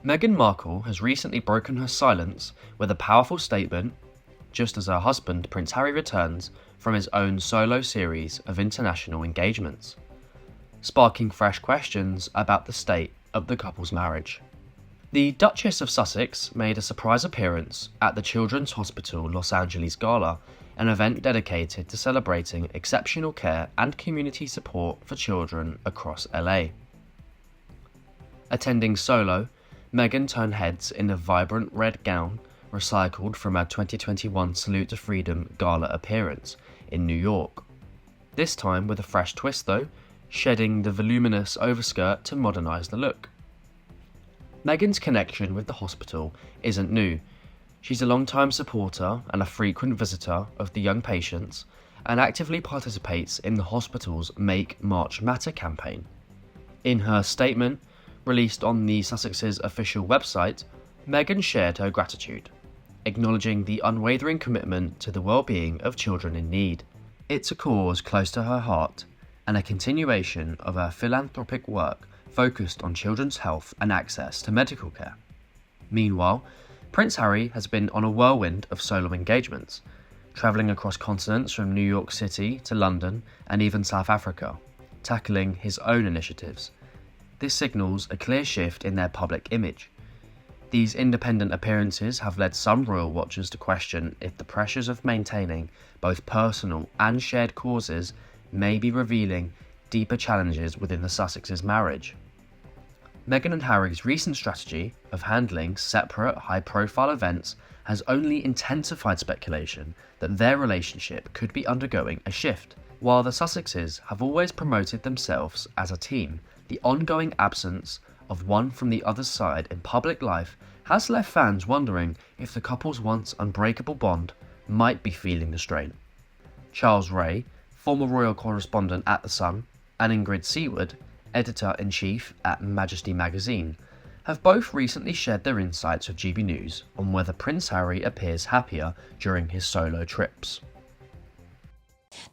Meghan Markle has recently broken her silence with a powerful statement, just as her husband Prince Harry returns from his own solo series of international engagements, sparking fresh questions about the state of the couple's marriage. The Duchess of Sussex made a surprise appearance at the Children's Hospital Los Angeles Gala, an event dedicated to celebrating exceptional care and community support for children across LA. Attending solo, Meghan turned heads in a vibrant red gown recycled from her 2021 Salute to Freedom Gala appearance in New York. This time with a fresh twist though, shedding the voluminous overskirt to modernise the look. Meghan's connection with the hospital isn't new. She's a long-time supporter and a frequent visitor of the young patients and actively participates in the hospital's Make March Matter campaign. In her statement, released on the Sussexes official website, Meghan shared her gratitude, acknowledging the unwavering commitment to the well-being of children in need. It's a cause close to her heart and a continuation of her philanthropic work focused on children's health and access to medical care. Meanwhile, Prince Harry has been on a whirlwind of solo engagements, travelling across continents from New York City to London and even South Africa, tackling his own initiatives. This signals a clear shift in their public image. These independent appearances have led some royal watchers to question if the pressures of maintaining both personal and shared causes may be revealing deeper challenges within the Sussexes' marriage. Meghan and Harry's recent strategy of handling separate, high-profile events has only intensified speculation that their relationship could be undergoing a shift. While the Sussexes have always promoted themselves as a team, the ongoing absence of one from the other's side in public life has left fans wondering if the couple's once unbreakable bond might be feeling the strain. Charles Ray, former royal correspondent at The Sun, and Ingrid Seward, editor-in-chief at Majesty magazine, have both recently shared their insights with GBNews on whether Prince Harry appears happier during his solo trips.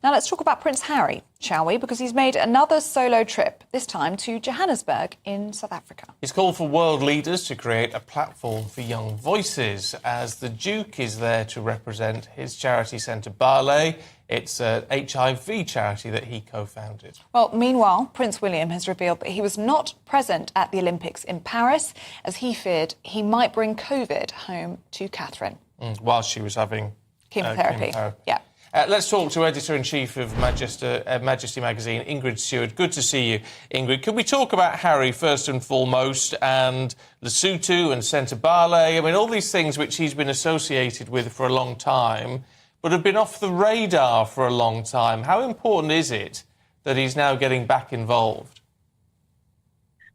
Now let's talk about Prince Harry, shall we? Because he's made another solo trip, this time to Johannesburg in South Africa. He's called for world leaders to create a platform for young voices, as the Duke is there to represent his charity centre Bale. It's an HIV charity that he co-founded. Well, meanwhile, Prince William has revealed that he was not present at the Olympics in Paris, as he feared he might bring COVID home to Catherine. While she was having chemotherapy. Yeah. Let's talk to Editor-in-Chief of Majesty magazine, Ingrid Seward. Good to see you, Ingrid. Can we talk about Harry first and foremost, and Lesotho and Centre Bale? I mean, all these things which he's been associated with for a long time, but have been off the radar for a long time. How important is it that he's now getting back involved?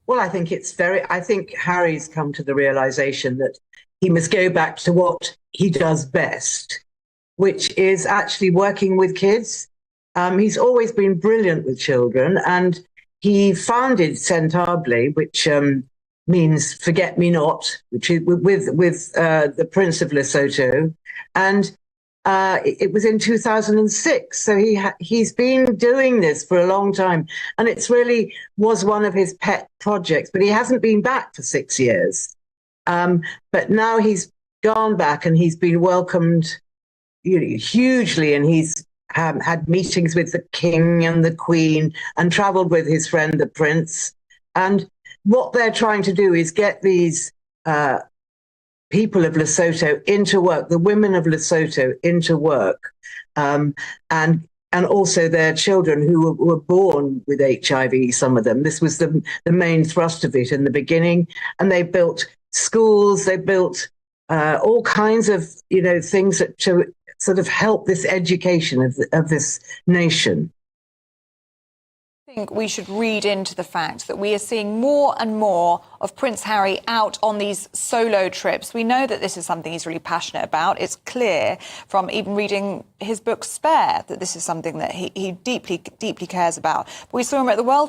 Well, I think Harry's come to the realisation that he must go back to what he does best, which is actually working with kids. He's always been brilliant with children, and he founded Centable, which means forget me not, which is with the Prince of Lesotho, and it was in 2006. So he's been doing this for a long time, and it's really was one of his pet projects. But he hasn't been back for 6 years. But now he's gone back, and he's been welcomed hugely, and he's had meetings with the King and the Queen and travelled with his friend the Prince. And what they're trying to do is get these people of Lesotho into work, the women of Lesotho into work, and also their children who were born with HIV, some of them. This was the main thrust of it in the beginning. And they built schools, they built all kinds of things to sort of help this education of this nation. I think we should read into the fact that we are seeing more and more of Prince Harry out on these solo trips. We know that this is something he's really passionate about. It's clear from even reading his book Spare that this is something that he deeply, deeply cares about. We saw him at the Well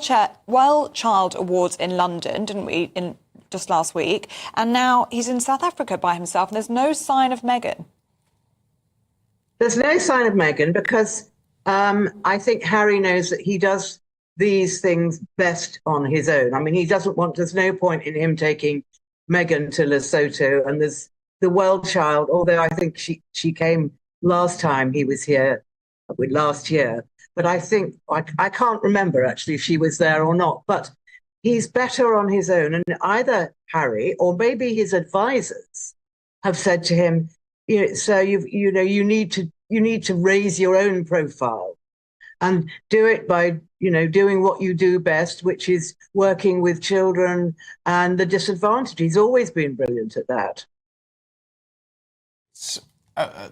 Child Awards in London, didn't we, just last week? And now he's in South Africa by himself, and there's no sign of Meghan. There's no sign of Meghan because I think Harry knows that he does these things best on his own. I mean, there's no point in him taking Meghan to Lesotho, and there's the Well Child, although I think she came last time he was here, last year. But I think, I can't remember actually if she was there or not, but he's better on his own. And either Harry or maybe his advisors have said to him, "So you need to raise your own profile and do it by doing what you do best, which is working with children and the disadvantaged." He's always been brilliant at that. It's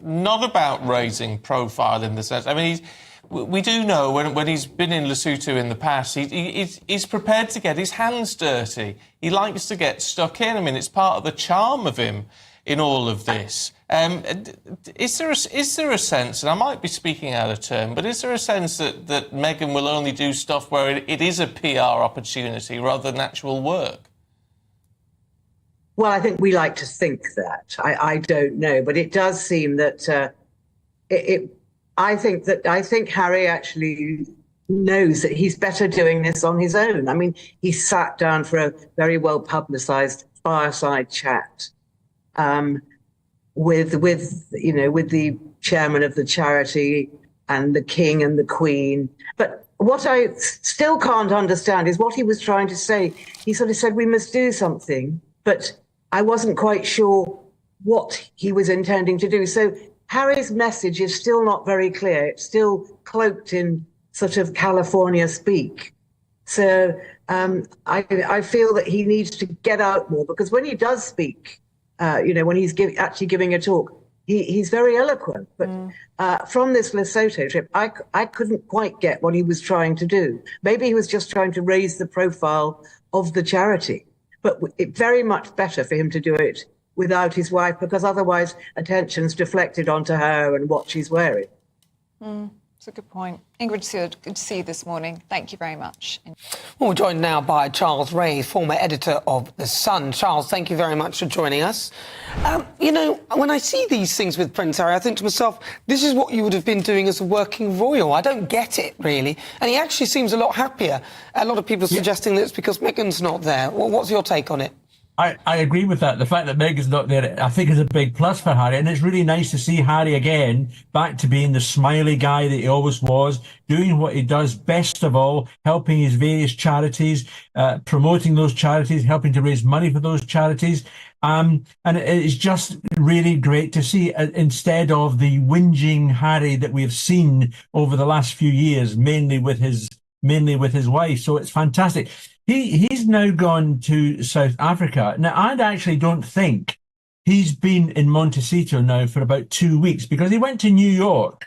not about raising profile in the sense. I mean, we do know when he's been in Lesotho in the past, he's prepared to get his hands dirty. He likes to get stuck in. I mean, it's part of the charm of him in all of this. Is there a sense, and I might be speaking out of turn, but is there a sense that Meghan will only do stuff where it is a PR opportunity rather than actual work? Well, I think we like to think that. I don't know, but it does seem that I think Harry actually knows that he's better doing this on his own. I mean, he sat down for a very well publicised fireside chat with the chairman of the charity and the king and the queen. But what I still can't understand is what he was trying to say. He sort of said we must do something, but I wasn't quite sure what he was intending to do. So Harry's message is still not very clear. It's still cloaked in sort of California speak. So I feel that he needs to get out more, because when he does speak, when he's actually giving a talk, he's very eloquent. But from this Lesotho trip, I couldn't quite get what he was trying to do. Maybe he was just trying to raise the profile of the charity. But it's very much better for him to do it without his wife, because otherwise attention's deflected onto her and what she's wearing. That's a good point. Ingrid Seward, good to see you this morning. Thank you very much. Well, we're joined now by Charles Ray, former editor of The Sun. Charles, thank you very much for joining us. When I see these things with Prince Harry, I think to myself, this is what you would have been doing as a working royal. I don't get it, really. And he actually seems a lot happier. A lot of people suggesting that it's because Meghan's not there. Well, what's your take on it? I agree with that. The fact that Meghan's not there, I think, is a big plus for Harry. And it's really nice to see Harry again back to being the smiley guy that he always was, doing what he does best of all, helping his various charities, promoting those charities, helping to raise money for those charities. And it's just really great to see, instead of the whinging Harry that we have seen over the last few years, mainly with his wife. So it's fantastic. He's now gone to South Africa. Now, I actually don't think he's been in Montecito now for about 2 weeks, because he went to New York,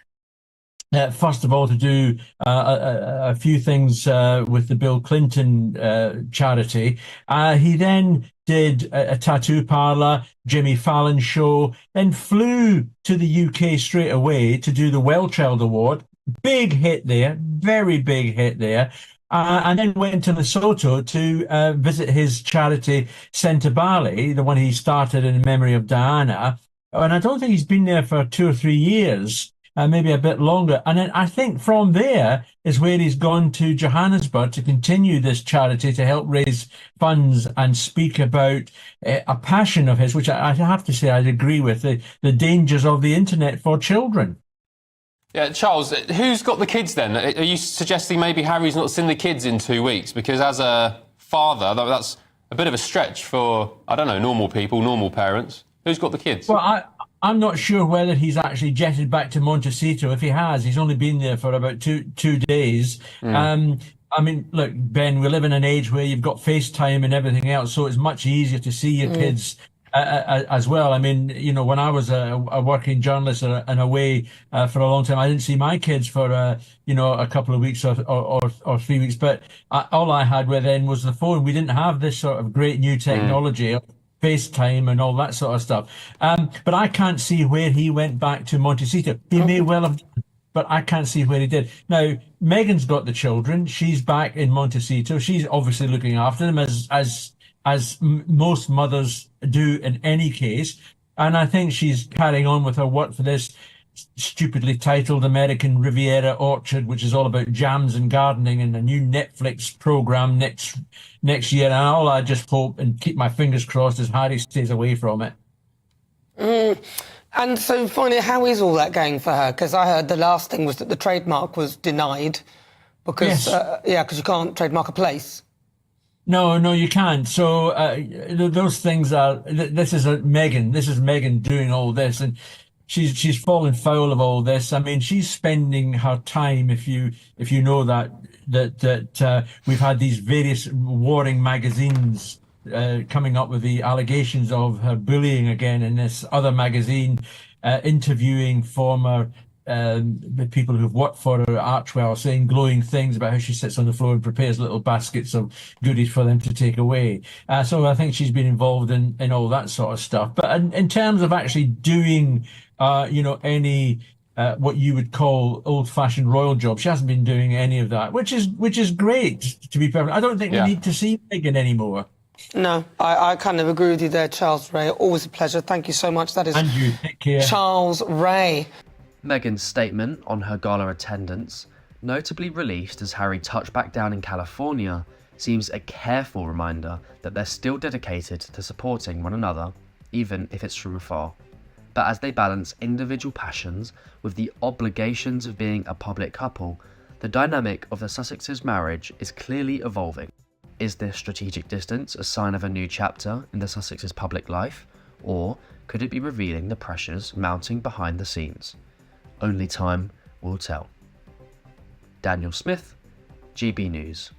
first of all, to do a few things with the Bill Clinton charity. He then did a tattoo parlour, Jimmy Fallon show, then flew to the UK straight away to do the Well Child Award. Big hit there, very big hit there. And then went to Lesotho to visit his charity, Sentebale, the one he started in memory of Diana. And I don't think he's been there for 2 or 3 years, maybe a bit longer. And then I think from there is where he's gone to Johannesburg to continue this charity, to help raise funds and speak about a passion of his, which I have to say I agree with, the dangers of the internet for children. Yeah, Charles, who's got the kids then? Are you suggesting maybe Harry's not seen the kids in 2 weeks? Because as a father, that's a bit of a stretch for, I don't know, normal people, normal parents. Who's got the kids? Well, I'm not sure whether he's actually jetted back to Montecito. If he has, he's only been there for about two days. I mean, look, Ben, we live in an age where you've got FaceTime and everything else, so it's much easier to see your kids as well. I mean, when I was a working journalist and away for a long time, I didn't see my kids for a couple of weeks or 3 weeks. But all I had then was the phone. We didn't have this sort of great new technology, FaceTime and all that sort of stuff. But I can't see where he went back to Montecito. He may well have, but I can't see where he did. Now, Meghan's got the children. She's back in Montecito. She's obviously looking after them as most mothers do in any case. And I think she's carrying on with her work for this stupidly titled American Riviera Orchard, which is all about jams and gardening, and a new Netflix program next year. And all I just hope and keep my fingers crossed is Harry stays away from it. And so finally, how is all that going for her? Because I heard the last thing was that the trademark was denied because, Yes. because you can't trademark a place. No, you can't. So those things are. This is Meghan. This is Meghan doing all this, and she's fallen foul of all this. I mean, she's spending her time. If you know that we've had these various warring magazines coming up with the allegations of her bullying again, in this other magazine interviewing former the people who've worked for her at Archwell, saying glowing things about how she sits on the floor and prepares little baskets of goodies for them to take away. So I think she's been involved in all that sort of stuff. But in terms of actually doing, any what you would call old-fashioned royal job, she hasn't been doing any of that, which is great, to be perfect. I don't think we need to see Meghan anymore. No, I kind of agree with you there, Charles Ray. Always a pleasure. Thank you so much. That is And you, take care. Charles Ray. Meghan's statement on her gala attendance, notably released as Harry touched back down in California, seems a careful reminder that they're still dedicated to supporting one another, even if it's from afar. But as they balance individual passions with the obligations of being a public couple, the dynamic of the Sussexes' marriage is clearly evolving. Is this strategic distance a sign of a new chapter in the Sussexes' public life, or could it be revealing the pressures mounting behind the scenes? Only time will tell. Daniel Smith, GB News.